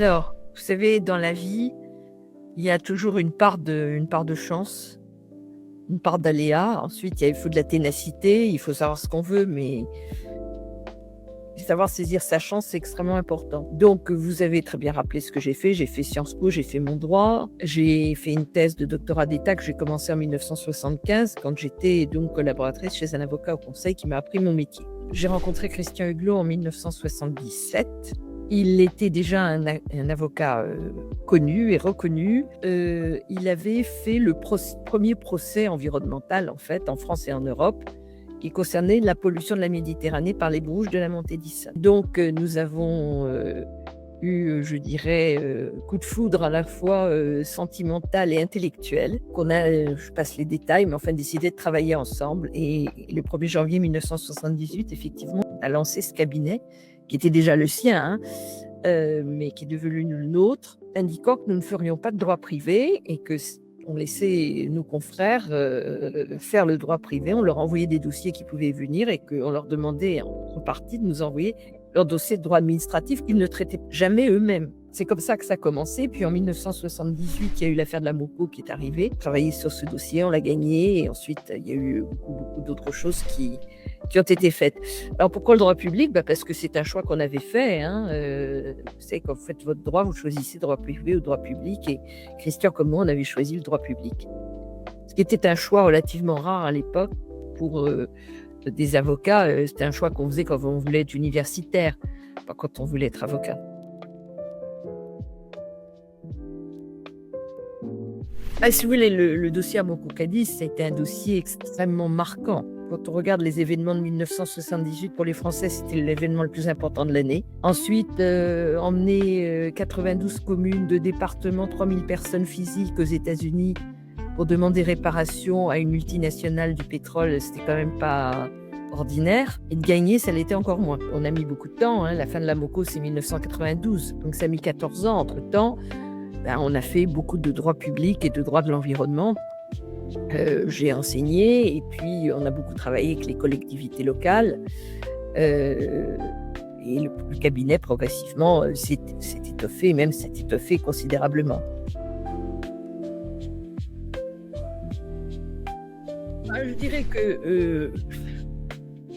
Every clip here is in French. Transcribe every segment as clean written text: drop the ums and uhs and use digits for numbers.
Alors, vous savez, dans la vie, il y a toujours une part de chance, une part d'aléa. Ensuite, il faut de la ténacité, il faut savoir ce qu'on veut, mais savoir saisir sa chance, c'est extrêmement important. Donc, vous avez très bien rappelé ce que j'ai fait. J'ai fait Sciences Po, j'ai fait mon droit. J'ai fait une thèse de doctorat d'État que j'ai commencé en 1975, quand j'étais donc collaboratrice chez un avocat au conseil qui m'a appris mon métier. J'ai rencontré Christian Huguelot en 1977. Il était déjà un avocat connu et reconnu. Il avait fait le premier procès environnemental, en fait, en France et en Europe, qui concernait la pollution de la Méditerranée par les bouches de la montée d'Issat. Donc, nous avons eu, je dirais, coup de foudre à la fois sentimental et intellectuel, je passe les détails, mais enfin décidé de travailler ensemble. Et le 1er janvier 1978, effectivement, on a lancé ce cabinet, qui était déjà le sien, mais qui est devenu le nôtre, indiquant que nous ne ferions pas de droit privé et que on laissait nos confrères faire le droit privé. On leur envoyait des dossiers qui pouvaient venir et qu'on leur demandait en contrepartie de nous envoyer leur dossier de droit administratif qu'ils ne traitaient jamais eux-mêmes. C'est comme ça que ça a commencé. Puis en 1978, il y a eu l'affaire de la Moco qui est arrivée. Travailler sur ce dossier, on l'a gagné. Et ensuite, il y a eu beaucoup d'autres choses qui ont été faites. Alors pourquoi le droit public ? Parce que c'est un choix qu'on avait fait. Vous savez, quand vous faites votre droit, vous choisissez droit privé ou droit public. Et Christian, comme moi, on avait choisi le droit public. Ce qui était un choix relativement rare à l'époque pour des avocats. C'était un choix qu'on faisait quand on voulait être universitaire, pas quand on voulait être avocat. Si vous voulez, le dossier Amoco Cadiz, c'était un dossier extrêmement marquant. Quand on regarde les événements de 1978, pour les Français, c'était l'événement le plus important de l'année. Ensuite, emmener 92 communes, 2 départements, 3000 personnes physiques aux États-Unis pour demander réparation à une multinationale du pétrole, c'était quand même pas ordinaire. Et de gagner, ça l'était encore moins. On a mis beaucoup de temps. La fin de la Moco, c'est 1992. Donc ça a mis 14 ans. Entre-temps, on a fait beaucoup de droit public et de droit de l'environnement. J'ai enseigné et puis on a beaucoup travaillé avec les collectivités locales. Et le cabinet, progressivement, s'est étoffé, même s'est étoffé considérablement. Je dirais que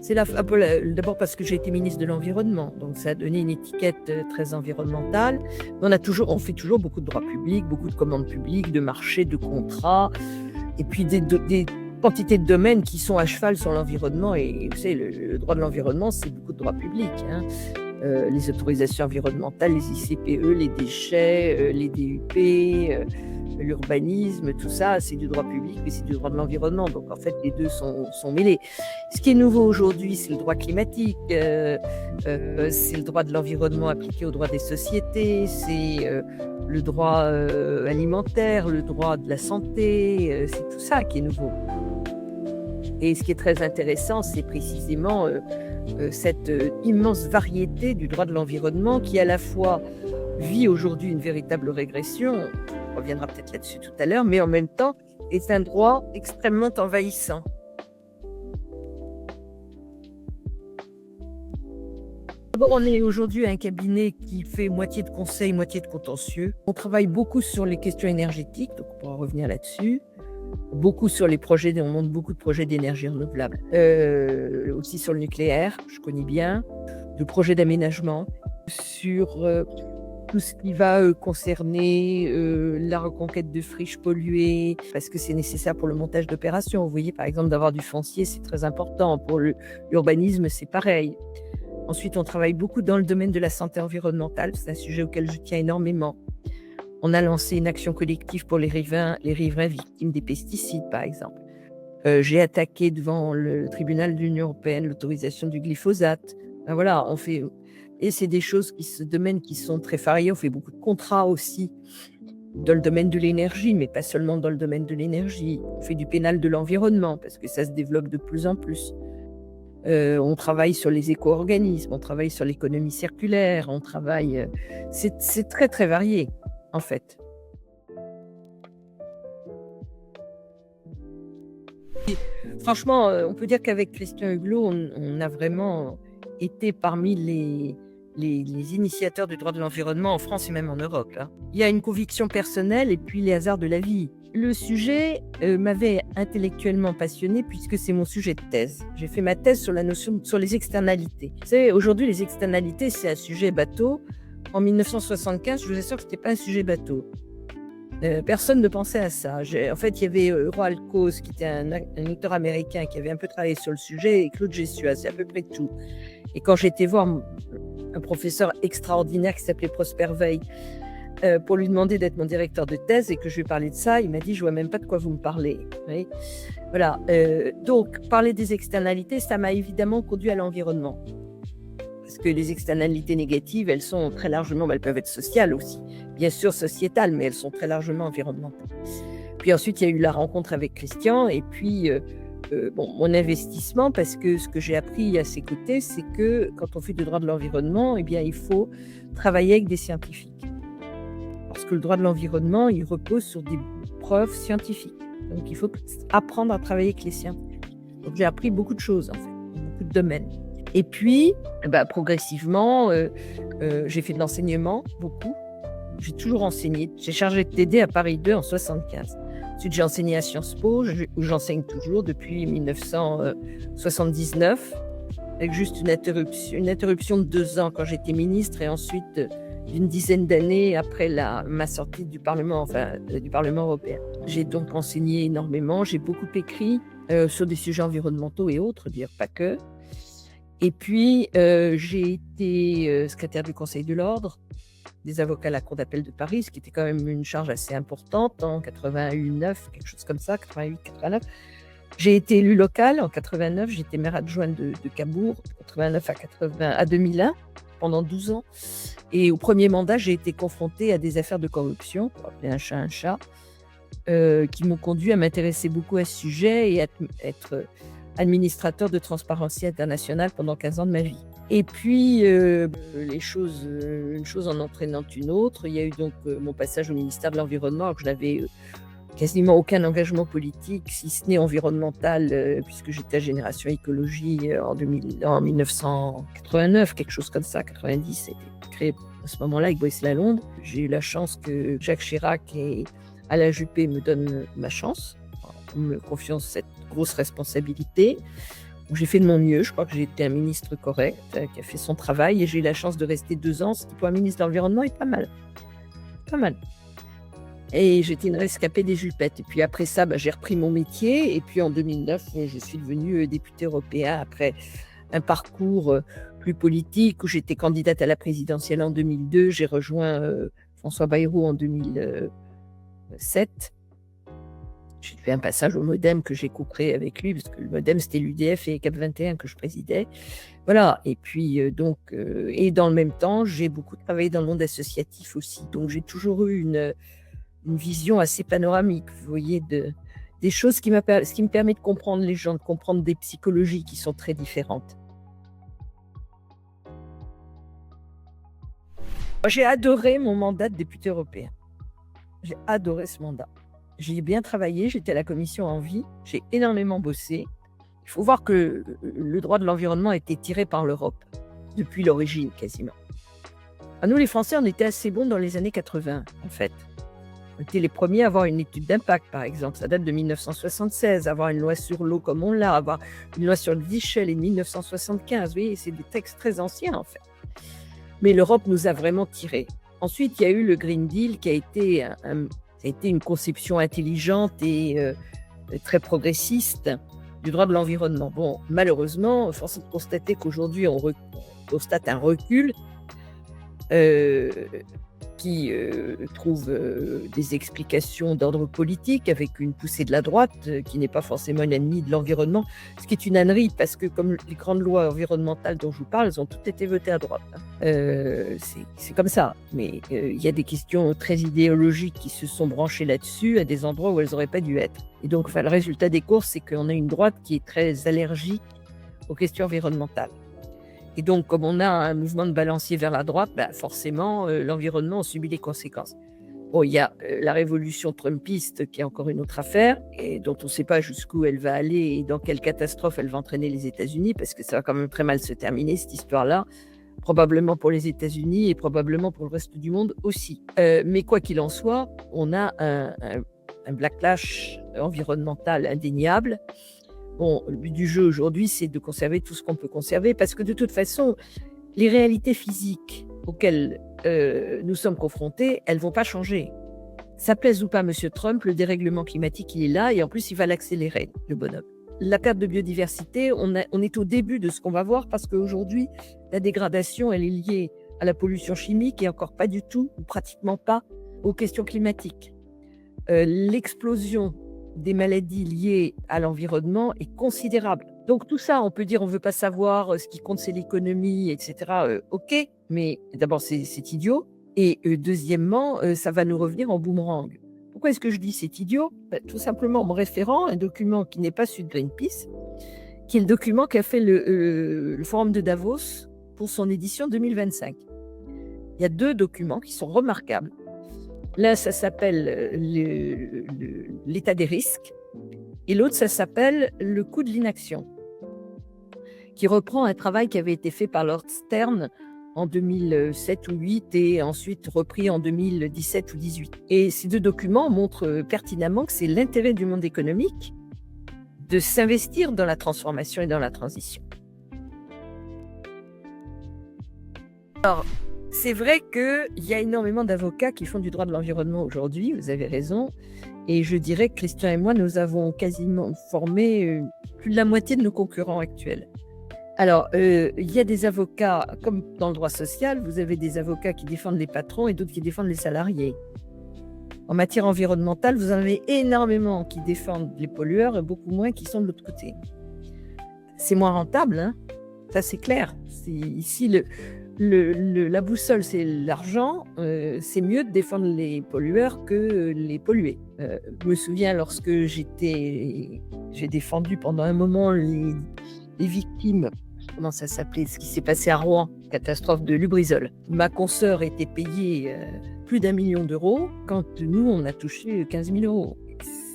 c'est d'abord parce que j'ai été ministre de l'Environnement, donc ça a donné une étiquette très environnementale. Mais on fait toujours beaucoup de droit public, beaucoup de commandes publiques, de marchés, de contrats, et puis des quantités de domaines qui sont à cheval sur l'environnement. Et vous savez, le droit de l'environnement, c'est beaucoup de droit public. Les autorisations environnementales, les ICPE, les déchets, les DUP, l'urbanisme, tout ça, c'est du droit public, mais c'est du droit de l'environnement. Donc en fait, les deux sont mêlés. Ce qui est nouveau aujourd'hui, c'est le droit climatique, c'est le droit de l'environnement appliqué au droit des sociétés, c'est le droit alimentaire, le droit de la santé, c'est tout ça qui est nouveau. Et ce qui est très intéressant, c'est précisément cette immense variété du droit de l'environnement qui à la fois vit aujourd'hui une véritable régression, on reviendra peut-être là-dessus tout à l'heure, mais en même temps est un droit extrêmement envahissant. D'abord, on est aujourd'hui un cabinet qui fait moitié de conseil, moitié de contentieux. On travaille beaucoup sur les questions énergétiques, donc on pourra revenir là-dessus. Beaucoup sur les projets, on monte beaucoup de projets d'énergie renouvelable. Aussi sur le nucléaire, je connais bien, de projets d'aménagement, sur tout ce qui va concerner la reconquête de friches polluées, parce que c'est nécessaire pour le montage d'opérations. Vous voyez, par exemple, d'avoir du foncier, c'est très important. Pour l'urbanisme, c'est pareil. Ensuite, on travaille beaucoup dans le domaine de la santé environnementale. C'est un sujet auquel je tiens énormément. On a lancé une action collective pour les riverains victimes des pesticides, par exemple. J'ai attaqué devant le tribunal de l'Union européenne l'autorisation du glyphosate. Voilà, on fait... Et c'est des choses domaines qui sont très variés. On fait beaucoup de contrats aussi dans le domaine de l'énergie, mais pas seulement dans le domaine de l'énergie. On fait du pénal de l'environnement parce que ça se développe de plus en plus. On travaille sur les éco-organismes, on travaille sur l'économie circulaire, on travaille... C'est très, très varié, en fait. Et franchement, on peut dire qu'avec Christian Huguelot, on a vraiment été parmi les initiateurs du droit de l'environnement en France et même en Europe, hein. Il y a une conviction personnelle et puis les hasards de la vie. Le sujet m'avait intellectuellement passionnée puisque c'est mon sujet de thèse. J'ai fait ma thèse sur la notion sur les externalités. Vous savez, aujourd'hui, les externalités, c'est un sujet bateau. En 1975, je vous assure que ce n'était pas un sujet bateau. Personne ne pensait à ça. En fait, il y avait Roald Coase, qui était un auteur américain qui avait un peu travaillé sur le sujet, et Claude Jessuas, c'est à peu près tout. Et quand j'étais voir un professeur extraordinaire qui s'appelait Prosper Veil, pour lui demander d'être mon directeur de thèse et que je lui ai parlé de ça, il m'a dit « je vois même pas de quoi vous me parlez ». Oui. Voilà. Donc, parler des externalités, ça m'a évidemment conduit à l'environnement. Parce que les externalités négatives, elles sont très largement, elles peuvent être sociales aussi, bien sûr sociétales, mais elles sont très largement environnementales. Puis ensuite, il y a eu la rencontre avec Christian et puis mon investissement, parce que ce que j'ai appris à ses côtés, c'est que quand on fait du droit de l'environnement, eh bien, il faut travailler avec des scientifiques. Parce que le droit de l'environnement, il repose sur des preuves scientifiques. Donc, il faut apprendre à travailler avec les scientifiques. Donc, j'ai appris beaucoup de choses, en fait, dans beaucoup de domaines. Et puis, progressivement, j'ai fait de l'enseignement, beaucoup. J'ai toujours enseigné. J'ai chargé de TD à Paris 2 en 1975. Ensuite, j'ai enseigné à Sciences Po, où j'enseigne toujours depuis 1979, avec juste une interruption de 2 ans quand j'étais ministre, et ensuite d'une dizaine d'années après ma sortie du Parlement européen. J'ai donc enseigné énormément, j'ai beaucoup écrit sur des sujets environnementaux et autres, dire pas que. Et puis, j'ai été secrétaire du Conseil de l'Ordre des avocats à la Cour d'appel de Paris, ce qui était quand même une charge assez importante en 89, quelque chose comme ça, 88, 89. J'ai été élue locale en 89, j'étais maire adjointe de Cabourg, 89 à 2001, pendant 12 ans. Et au premier mandat, j'ai été confrontée à des affaires de corruption, pour appeler un chat, qui m'ont conduit à m'intéresser beaucoup à ce sujet et à être administrateur de Transparency International pendant 15 ans de ma vie. Et puis, une chose en entraînant une autre. Il y a eu donc mon passage au ministère de l'Environnement, alors que je n'avais quasiment aucun engagement politique, si ce n'est environnemental, puisque j'étais à Génération Écologie en 1989, quelque chose comme ça, 90, ça a été créé à ce moment-là avec Boris Lalonde. J'ai eu la chance que Jacques Chirac et Alain Juppé me donnent ma chance, me confient cette grosse responsabilité. J'ai fait de mon mieux, je crois que j'ai été un ministre correct, qui a fait son travail, et j'ai eu la chance de rester 2 ans, ce qui pour un ministre de l'Environnement est pas mal. Pas mal. Et j'étais une rescapée des Jupettes. Et puis après ça, j'ai repris mon métier, et puis en 2009, je suis devenue députée européenne après un parcours plus politique, où j'étais candidate à la présidentielle en 2002, j'ai rejoint François Bayrou en 2007. J'ai fait un passage au MoDem que j'ai co-créé avec lui, parce que le MoDem, c'était l'UDF et Cap 21 que je présidais. Voilà. Et puis, et dans le même temps, j'ai beaucoup travaillé dans le monde associatif aussi. Donc, j'ai toujours eu une vision assez panoramique, vous voyez, des choses ce qui me permet de comprendre les gens, de comprendre des psychologies qui sont très différentes. J'ai adoré mon mandat de député européen. J'ai adoré ce mandat. J'ai bien travaillé, j'étais à la commission Envie, j'ai énormément bossé. Il faut voir que le droit de l'environnement a été tiré par l'Europe, depuis l'origine quasiment. Nous, les Français, on était assez bons dans les années 80, en fait. On était les premiers à avoir une étude d'impact, par exemple. Ça date de 1976, avoir une loi sur l'eau comme on l'a, avoir une loi sur le Vichel en 1975. Vous voyez, c'est des textes très anciens, en fait. Mais l'Europe nous a vraiment tirés. Ensuite, il y a eu le Green Deal qui a été ça a été une conception intelligente et très progressiste du droit de l'environnement. Bon, malheureusement, force est de constater qu'aujourd'hui, on constate un recul qui trouve des explications d'ordre politique, avec une poussée de la droite qui n'est pas forcément une ennemie de l'environnement, ce qui est une ânerie, parce que comme les grandes lois environnementales dont je vous parle, elles ont toutes été votées à droite. C'est comme ça, mais il y a des questions très idéologiques qui se sont branchées là-dessus, à des endroits où elles n'auraient pas dû être. Et donc, le résultat des courses, c'est qu'on a une droite qui est très allergique aux questions environnementales. Et donc, comme on a un mouvement de balancier vers la droite, forcément, l'environnement en subit les conséquences. Bon, il y a la révolution trumpiste qui est encore une autre affaire, et dont on ne sait pas jusqu'où elle va aller et dans quelle catastrophe elle va entraîner les États-Unis, parce que ça va quand même très mal se terminer, cette histoire-là. probablement pour les États-Unis et probablement pour le reste du monde aussi. Mais quoi qu'il en soit, on a un backlash environnemental indéniable. Bon, le but du jeu aujourd'hui, c'est de conserver tout ce qu'on peut conserver parce que de toute façon, les réalités physiques auxquelles nous sommes confrontés, elles ne vont pas changer. Ça plaise ou pas, Monsieur Trump, le dérèglement climatique, il est là et en plus, il va l'accélérer, le bonhomme. La perte de biodiversité, on est au début de ce qu'on va voir parce qu'aujourd'hui, la dégradation, elle est liée à la pollution chimique et encore pas du tout, ou pratiquement pas, aux questions climatiques. L'explosion des maladies liées à l'environnement est considérable. Donc tout ça, on peut dire on ne veut pas savoir, ce qui compte c'est l'économie, etc. Ok, mais d'abord c'est idiot. Et deuxièmement, ça va nous revenir en boomerang. Pourquoi est-ce que je dis c'est idiot? Tout simplement en me référant à un document qui n'est pas celui de Greenpeace, qui est le document qu'a fait le Forum de Davos pour son édition 2025. Il y a 2 documents qui sont remarquables. L'un, ça s'appelle l'état des risques et l'autre, ça s'appelle le coût de l'inaction, qui reprend un travail qui avait été fait par Lord Stern en 2007 ou 2008 et ensuite repris en 2017 ou 2018. Et ces 2 documents montrent pertinemment que c'est l'intérêt du monde économique de s'investir dans la transformation et dans la transition. Alors, c'est vrai qu'il y a énormément d'avocats qui font du droit de l'environnement aujourd'hui, vous avez raison. Et je dirais que Christian et moi, nous avons quasiment formé plus de la moitié de nos concurrents actuels. Alors, il y a des avocats, comme dans le droit social, vous avez des avocats qui défendent les patrons et d'autres qui défendent les salariés. En matière environnementale, vous en avez énormément qui défendent les pollueurs et beaucoup moins qui sont de l'autre côté. C'est moins rentable, hein, ça c'est clair. Ici, la boussole, c'est l'argent. C'est mieux de défendre les pollueurs que les pollués. Je me souviens lorsque j'ai défendu pendant un moment les victimes, comment ça s'appelait, ce qui s'est passé à Rouen, catastrophe de Lubrizol. Ma consoeur était payée plus d'1 million d'euros quand nous, on a touché 15 000 euros.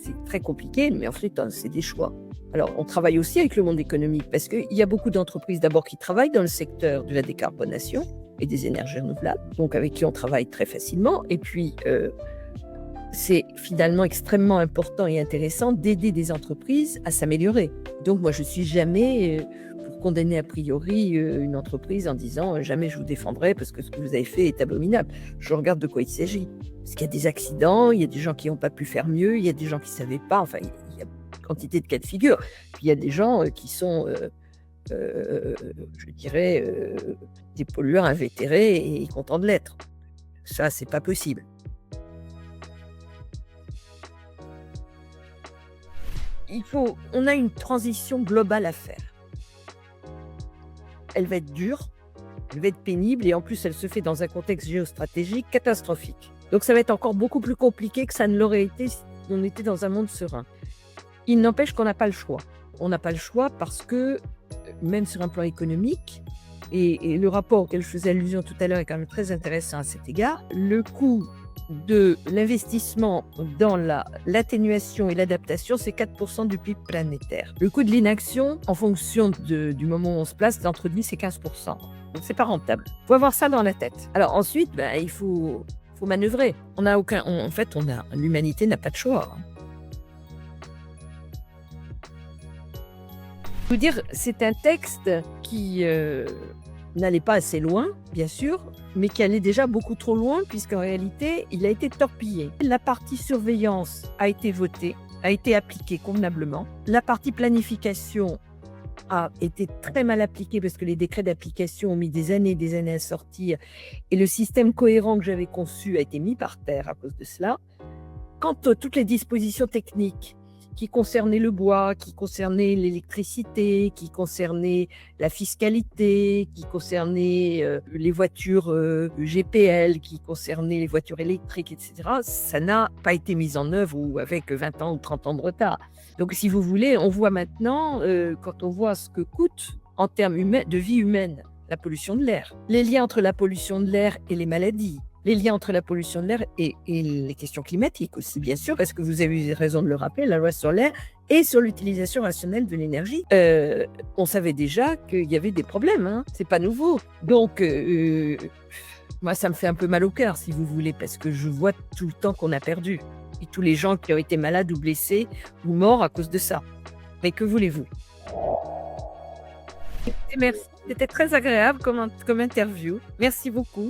C'est très compliqué, mais en fait, c'est des choix. Alors, on travaille aussi avec le monde économique parce qu'il y a beaucoup d'entreprises d'abord qui travaillent dans le secteur de la décarbonation et des énergies renouvelables, donc avec qui on travaille très facilement. Et puis, c'est finalement extrêmement important et intéressant d'aider des entreprises à s'améliorer. Donc, moi, je ne suis jamais pour condamner a priori une entreprise en disant « jamais je vous défendrai parce que ce que vous avez fait est abominable ». Je regarde de quoi il s'agit. Parce qu'il y a des accidents, il y a des gens qui n'ont pas pu faire mieux, il y a des gens qui ne savaient pas, enfin, il y a quantité de cas de figure. Puis il y a des gens qui sont, je dirais, des pollueurs invétérés et contents de l'être. Ça, c'est pas possible. On a une transition globale à faire. Elle va être dure, elle va être pénible et en plus, elle se fait dans un contexte géostratégique catastrophique. Donc ça va être encore beaucoup plus compliqué que ça ne l'aurait été si on était dans un monde serein. Il n'empêche qu'on n'a pas le choix. On n'a pas le choix parce que, même sur un plan économique, et le rapport auquel je faisais allusion tout à l'heure est quand même très intéressant à cet égard, le coût de l'investissement dans l'atténuation et l'adaptation, c'est 4% du PIB planétaire. Le coût de l'inaction, en fonction du moment où on se place, c'est entre 10 et 15%. Donc c'est pas rentable. Il faut avoir ça dans la tête. Alors ensuite, il faut manœuvrer. L'humanité n'a pas de choix. Je veux dire, c'est un texte qui n'allait pas assez loin, bien sûr, mais qui allait déjà beaucoup trop loin, puisqu'en réalité, il a été torpillé. La partie surveillance a été votée, a été appliquée convenablement. La partie planification a été très mal appliquée, parce que les décrets d'application ont mis des années à sortir, et le système cohérent que j'avais conçu a été mis par terre à cause de cela. Quant à toutes les dispositions techniques, qui concernait le bois, qui concernait l'électricité, qui concernait la fiscalité, qui concernait les voitures GPL, qui concernait les voitures électriques, etc., ça n'a pas été mis en œuvre ou avec 20 ans ou 30 ans de retard. Donc, si vous voulez, on voit maintenant, quand on voit ce que coûte en termes de vie humaine, la pollution de l'air, les liens entre la pollution de l'air et les maladies, les liens entre la pollution de l'air et les questions climatiques aussi, bien sûr, parce que vous avez eu raison de le rappeler, la loi sur l'air Et sur l'utilisation rationnelle de l'énergie, on savait déjà qu'il y avait des problèmes, hein, c'est pas nouveau. Donc moi, ça me fait un peu mal au cœur, si vous voulez, parce que je vois tout le temps qu'on a perdu et tous les gens qui ont été malades ou blessés ou morts à cause de ça. Mais que voulez-vous? Écoutez, merci, c'était très agréable comme interview. Merci beaucoup.